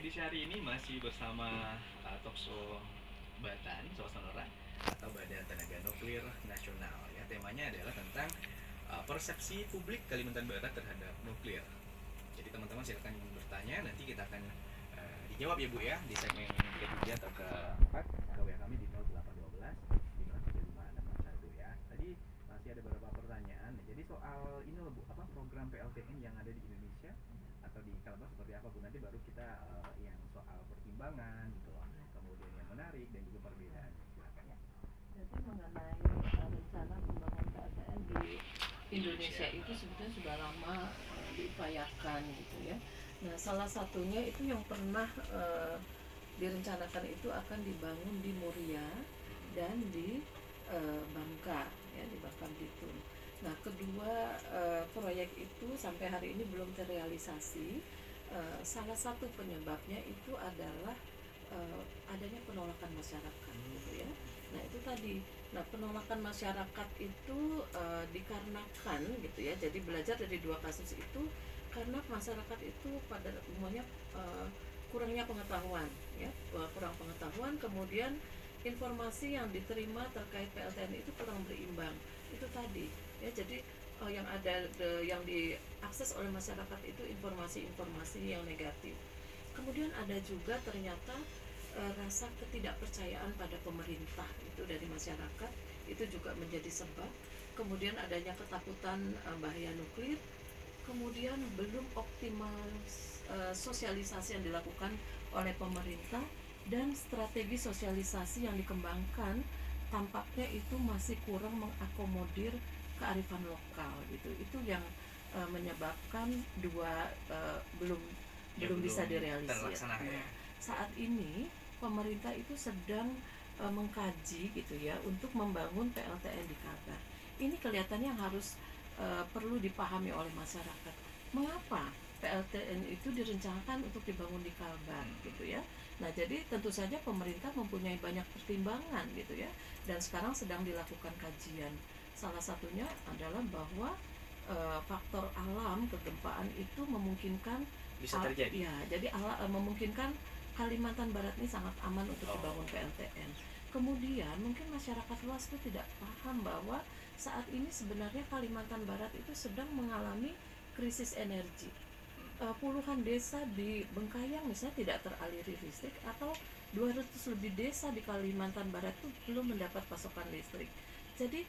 edisi hari ini masih bersama Talkshow Batan, Sonora atau Badan Tenaga Nuklir Nasional. Ya, temanya adalah tentang persepsi publik Kalimantan Barat terhadap nuklir. Jadi teman-teman silakan bertanya, nanti kita akan dijawab ya Bu ya di segmen ketiga atau keempat. WA kami di 0812 535 ya. Tadi masih ada beberapa pertanyaan. Jadi soal ini loh Bu, apa program PLTN yang ada di Indonesia atau di Kalbar seperti apa Bu? Nanti baru kita yang soal pertimbangan gitu loh. Kemudian yang menarik dan juga perbedaan. Silakan ya. Jadi mengenai rencana pembangunan PLTN di Indonesia itu sebetulnya sudah lama diupayakan gitu ya. Nah, salah satunya itu yang pernah direncanakan itu akan dibangun di Muria dan di Bangka ya, di Bangka Belitung. Nah, kedua proyek itu sampai hari ini belum terrealisasi. Salah satu penyebabnya itu adalah adanya penolakan masyarakat gitu ya. Nah, itu tadi. Nah, penolakan masyarakat itu dikarenakan gitu ya. Jadi belajar dari dua kasus itu karena masyarakat itu pada umumnya kurangnya pengetahuan ya, kurang pengetahuan, kemudian informasi yang diterima terkait PLTN itu kurang berimbang. Itu tadi ya. Jadi yang ada yang diakses oleh masyarakat itu informasi-informasi yang negatif. Kemudian ada juga ternyata rasa ketidakpercayaan pada pemerintah itu dari masyarakat, itu juga menjadi sebab. Kemudian adanya ketakutan bahaya nuklir. Kemudian belum optimal sosialisasi yang dilakukan oleh pemerintah, dan strategi sosialisasi yang dikembangkan tampaknya itu masih kurang mengakomodir kearifan lokal gitu. Itu yang menyebabkan dua belum bisa direalisasi. Ya. Saat ini pemerintah itu sedang mengkaji gitu ya untuk membangun PLTN di Kalbar. Ini kelihatannya harus perlu dipahami oleh masyarakat. Mengapa PLTN itu direncanakan untuk dibangun di Kalbar gitu ya. Nah, jadi tentu saja pemerintah mempunyai banyak pertimbangan gitu ya, dan sekarang sedang dilakukan kajian. Salah satunya adalah bahwa faktor alam kegempaan itu memungkinkan bisa terjadi. Ya, jadi memungkinkan Kalimantan Barat ini sangat aman untuk dibangun PLTN. Kemudian mungkin masyarakat luas itu tidak paham bahwa saat ini sebenarnya Kalimantan Barat itu sedang mengalami krisis energi. Puluhan desa di Bengkayang misalnya tidak teraliri listrik, atau 200 lebih desa di Kalimantan Barat itu belum mendapat pasokan listrik. Jadi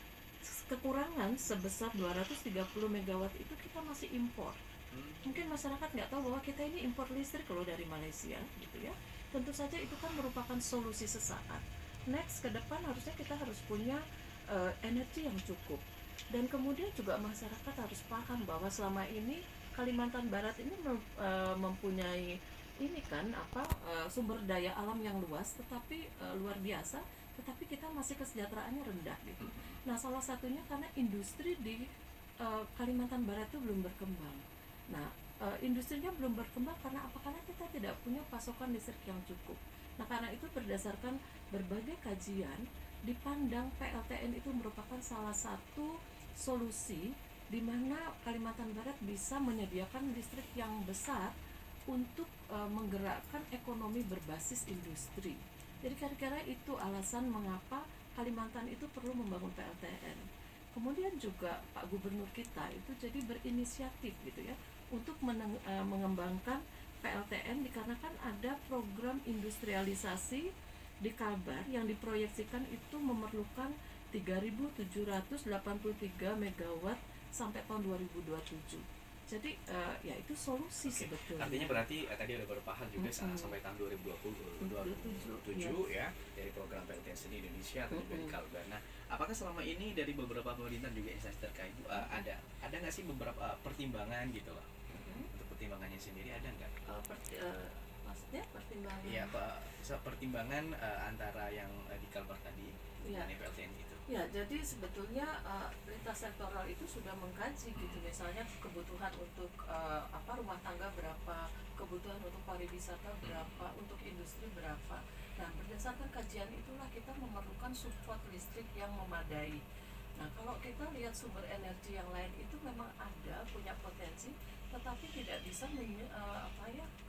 kekurangan sebesar 230 megawatt itu kita masih impor. Mungkin masyarakat nggak tahu bahwa kita ini impor listrik loh dari Malaysia gitu ya. Tentu saja itu kan merupakan solusi sesaat. Next, ke depan harusnya kita harus punya energi yang cukup. Dan kemudian juga masyarakat harus paham bahwa selama ini Kalimantan Barat ini mempunyai ini kan sumber daya alam yang luas, tetapi luar biasa, tetapi kita masih kesejahteraannya rendah gitu. Nah, salah satunya karena industri di Kalimantan Barat itu belum berkembang. Nah, industrinya belum berkembang karena apa? Karena kita tidak punya pasokan listrik yang cukup. Nah, karena itu berdasarkan berbagai kajian, dipandang PLTN itu merupakan salah satu solusi di mana Kalimantan Barat bisa menyediakan listrik yang besar untuk menggerakkan ekonomi berbasis industri. Jadi kira-kira itu alasan mengapa Kalimantan itu perlu membangun PLTN. Kemudian juga Pak Gubernur kita itu jadi berinisiatif gitu ya untuk mengembangkan PLTN, dikarenakan ada program industrialisasi di Kalbar yang diproyeksikan itu memerlukan 3.783 megawatt sampai tahun 2027. Jadi ya itu solusi sebetulnya. Artinya berarti tadi ada beberapa hal juga sampai tahun 2027 ya dari program PLTN di Indonesia atau juga di Kalbar. Nah, apakah selama ini dari beberapa pemerintah juga instansi terkait ada nggak sih beberapa pertimbangan gitu loh? Untuk pertimbangannya sendiri ada nggak? Maksudnya pertimbangan? Iya, pertimbangan antara yang di Kalbar tadi dengan PLTN itu. Ya, jadi sebetulnya lintas sektoral itu sudah mengkaji gitu, misalnya kebutuhan untuk rumah tangga berapa, kebutuhan untuk pariwisata berapa, untuk industri berapa. Nah, berdasarkan kajian itulah kita memerlukan support listrik yang memadai. Nah, kalau kita lihat sumber energi yang lain itu memang ada, punya potensi, tetapi tidak bisa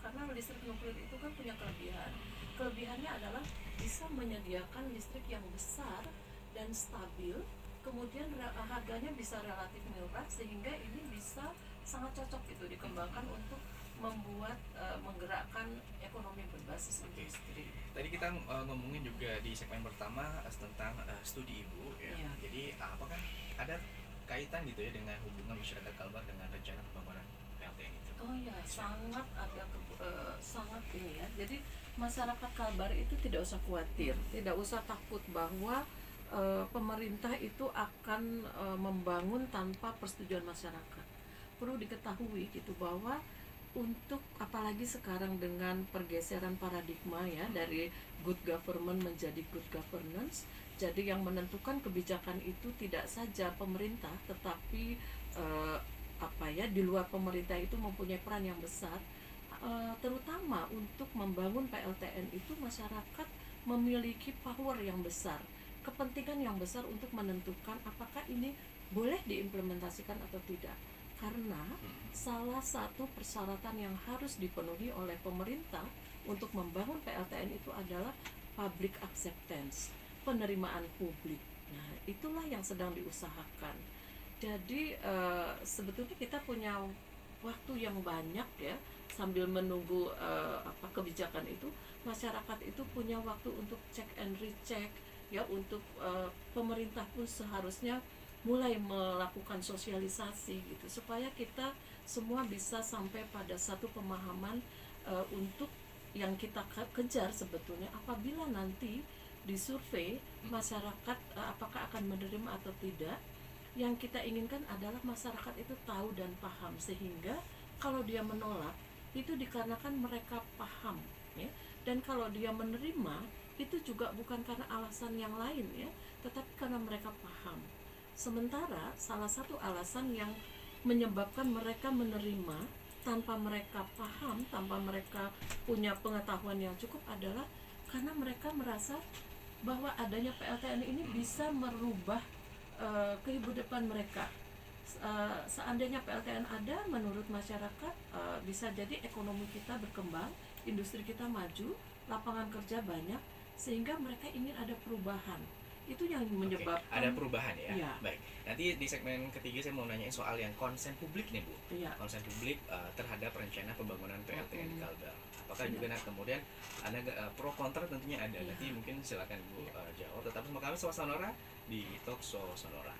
karena listrik nuklir itu kan punya kelebihan. Kelebihannya adalah bisa menyediakan listrik yang besar dan stabil, kemudian harganya bisa relatif murah, sehingga ini bisa sangat cocok gitu dikembangkan untuk membuat menggerakkan ekonomi berbasis Oke. industri. Tadi kita ngomongin juga di segmen pertama tentang studi Ibu ya. Iya. Jadi apakah ada kaitan gitu ya dengan hubungan masyarakat Kalbar dengan rencana pembangunan PLTN itu? Oh ya, sangat ada sangat ini ya. Jadi masyarakat Kalbar itu tidak usah khawatir, tidak usah takut bahwa pemerintah itu akan membangun tanpa persetujuan masyarakat. Perlu diketahui gitu bahwa untuk apalagi sekarang dengan pergeseran paradigma ya dari good government menjadi good governance, jadi yang menentukan kebijakan itu tidak saja pemerintah tetapi di luar pemerintah itu mempunyai peran yang besar, terutama untuk membangun PLTN itu masyarakat memiliki power yang besar, kepentingan yang besar untuk menentukan apakah ini boleh diimplementasikan atau tidak. Karena salah satu persyaratan yang harus dipenuhi oleh pemerintah untuk membangun PLTN itu adalah public acceptance, penerimaan publik. Nah, itulah yang sedang diusahakan. Jadi sebetulnya kita punya waktu yang banyak ya, sambil menunggu kebijakan itu, masyarakat itu punya waktu untuk check and recheck ya, untuk pemerintah pun seharusnya mulai melakukan sosialisasi gitu supaya kita semua bisa sampai pada satu pemahaman untuk yang kita kejar sebetulnya apabila nanti disurvei masyarakat apakah akan menerima atau tidak. Yang kita inginkan adalah masyarakat itu tahu dan paham, sehingga kalau dia menolak itu dikarenakan mereka paham ya, dan kalau dia menerima itu juga bukan karena alasan yang lain ya, tetapi karena mereka paham. Sementara salah satu alasan yang menyebabkan mereka menerima tanpa mereka paham, tanpa mereka punya pengetahuan yang cukup adalah karena mereka merasa bahwa adanya PLTN ini bisa merubah kehidupan mereka. Seandainya PLTN ada, menurut masyarakat bisa jadi ekonomi kita berkembang, industri kita maju, lapangan kerja banyak, sehingga mereka ingin ada perubahan. Itu yang menyebabkan ada perubahan ya. Iya. Baik. Nanti di segmen ketiga saya mau nanyain soal yang konsen publik nih Bu. Iya. Konsen publik terhadap rencana pembangunan PLTN di Kalbar. Apakah Iya. juga kemudian ada pro kontra tentunya ada. Iya. Nanti mungkin silakan Bu jawab. Tetap bersama kami Sobat Sonora di Talkshow Sonora.